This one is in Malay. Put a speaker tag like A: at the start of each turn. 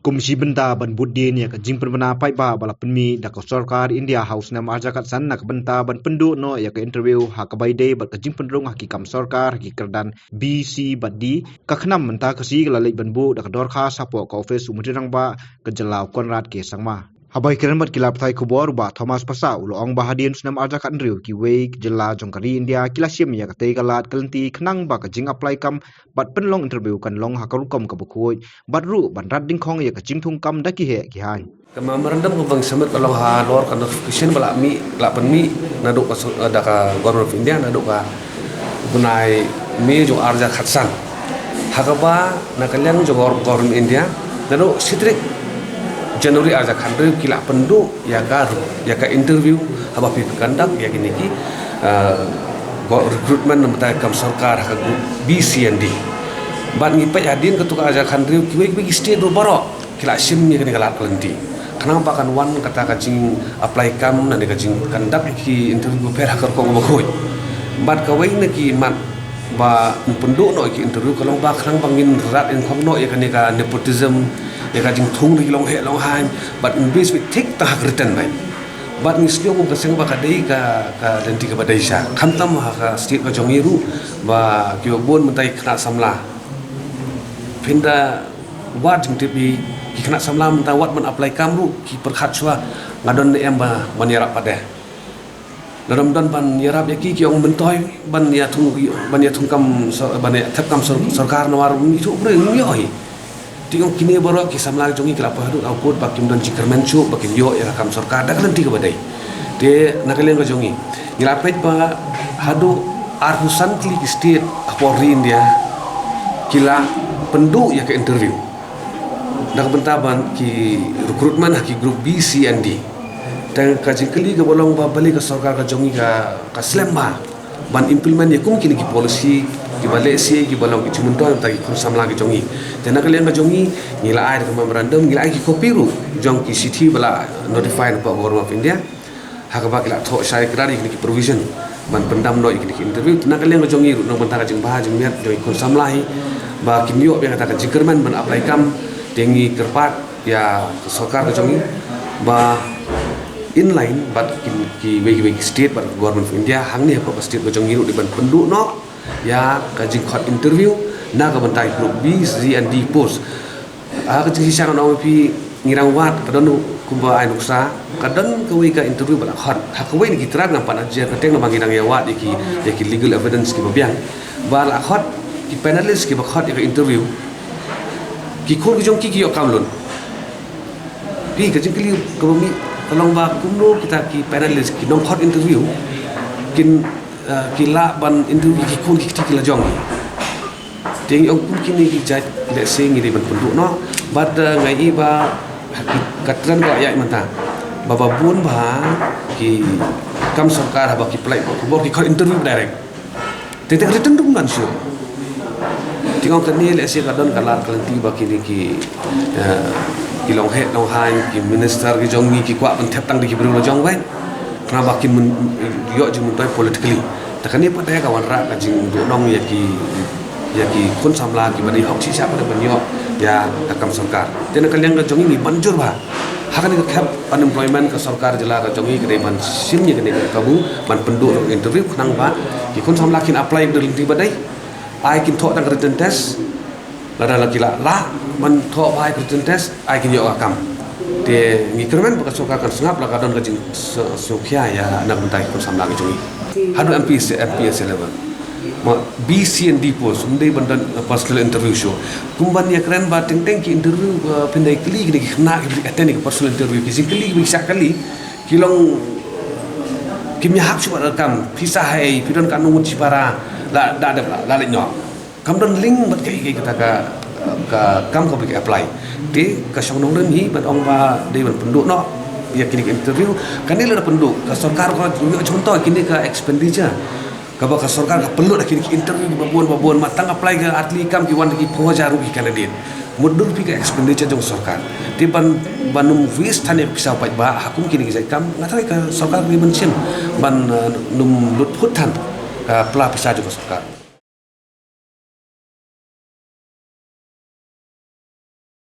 A: Komisi Benta ban Budin ya ka jing perbena pai ba bala penmi da ka sarkar India House nam arjakat san nak benta ban pendu no ya ka interview ha ka baide ba ka jing pendrung ha ki kam sarkar ki kerdan BC badi ka khnam menta ka si la lek ban bu da ka dor kha sapo ka office umri rang ba ka jalau konrad ke sangma habai keren bat kilap thai khobor ba Thomas Pasa ulo ong bahadin sunam arjakat nriu ki wei jela jongkari India kilasim ya ka te galat kalenti khnang ba ka jing apply kam bat penlong interview kan long ha ka rukom ka bukhoi bat ru ban rat ding khong ya ka jing thung kam da ki he ki hai
B: kama merendam ko bang samet kalau ha lor kan notification bala mi la pen mi nadu ka da ka government of India nadu ka bunai mi jo arja khatsan hakaba na kalian jo government India nadu sitrik Januari arja khandri kila pendu ya ka interview haba pi kandak ya kini ki recruitment namta kam sarkar ha BCND ban ngi pa adin ketua arja khandri ki state ro baro kila sim ni kini galat kalenti kenapa kan wan kata kacing apply kam na de kacing kandak ki interview per hakar ko ngokoi bat ka wei na ki mat ba pendu no ki interview kalau ba khang bangin rat in khong no ya kani ka nepotism ya kajing thung ri long he long han but in base with take ta written right but ni sio ko kaseng ba kadai ka denti ka badai sha khamtam ha ka state ka jongiru ba ki bon mentai khna samla pinda wat jing tipi ki khna samla mentai wat men apply kamru ki perkhat chwa ngadon em ba manira pade dalam dan ban yarab ki ong mentoi ban ya thung kam ban ya thap kam sarkar nawar ni thu bre ni oi tingong kini baru ki samla jongi kala pahadu output bakim dan cikermen chu bakim yo ya kam sarkar dak lenti ke badai de nakalen ka jongi ngilapet ba hadu arhusan klik state apori India kila pendu ya ke interview dak bentaban ki recruitment ki group BCND dan kajing kali ke bolong ba balik ke sarkar ka jongi ka slemba ban implement ya kum kini ki policy ki Malaysia ki bolong ki cumunto tagi kur samla ki jongi dan kalian ka jongi ngila ai ke memorandum ngila ai ki copy ru jong ki city bala notify pa government of India hakaba kila tho sai krari ki provision ban pendam no ki interview dan kalian ka jongi ru no bantara jeng bah jeng miat jongi kur samla hi ba kimyo be kata ka jikerman ban apply kam tengi kerpat ya sarkar ka jongi ba inline but ki wegi state but government of India hangni apa state ka jongi ru di ban pendu no ya kajing khot interview na ka bantai group B Z and D post kajing sisang no pi ngirang wat kadon kumba ai nuksa kadon kawai ka interview bala khot hakawai ni kitran ngam pan aja kateng no bangirang ya wat ki legal evidence ki babiang bala khot ki panelist ki khot ka interview ki khol ki jong ki yo kamlon pi kajing kli kawami kalong ba kumno kita ki panelist ki nong khot interview kin kila ban interview ki kun ki kila jong ting ong kun kini ki jat le sing ni ban penduk no bad ngai ba katran ba ya manta baba bun ba ki kam sarkar ba ki play ko bor ki interview direct te written dum ban sure ting ong kani le se kadon kalar kalenti ba ki long he long han ki minister ki jong ni ki kwa ban thep tang di ki bru lo jong wen na bakin yo jing muntai politically takani pa daya kawan ra ka jing do nong ya ki kun samla ki bani hok chi sa pa ban yo ya kam sarkar tena kalian ka jongi ni banjur ba hakani ka khap unemployment ka sarkar jela ka jongi ke ban sim ni ke ka bu ban pendu interview nang ba ki kun samla kin apply de li badai ai kin tho dang written test la kila la man tho bai written test ai kin yo kam de ngikremen bekas sarkar kan sengap la kadon ka jing sokhya ya na bentai kun samla ke jongi hadu MPS level ma BC and D post undai bandan personal interview show kumban ya keren ba teng ki interview pindai kli ni khna ki attend ki personal interview ki kli bi sakali kilong kimya hak chu kam pisa hai pidon kanu mu cipara la da la le nyo kam don link bat kai kata ka kam ko bi apply de ka song nong ni ban ong ba de ban penduk no ya kini interview kan ni la penduk ka sarkar ko contoh kini ka expenditure ka ba ka sarkar ka perlu kini interview babon matang apply ke atli kam ki wan ki poja ru ki candidate mudur pi ka expenditure jong sarkar ti banum vis thane pisau pai ba hakum kini ki kam ngatai ka sarkar ni ban sim ban num lut phut than ka pla pisa jong sarkar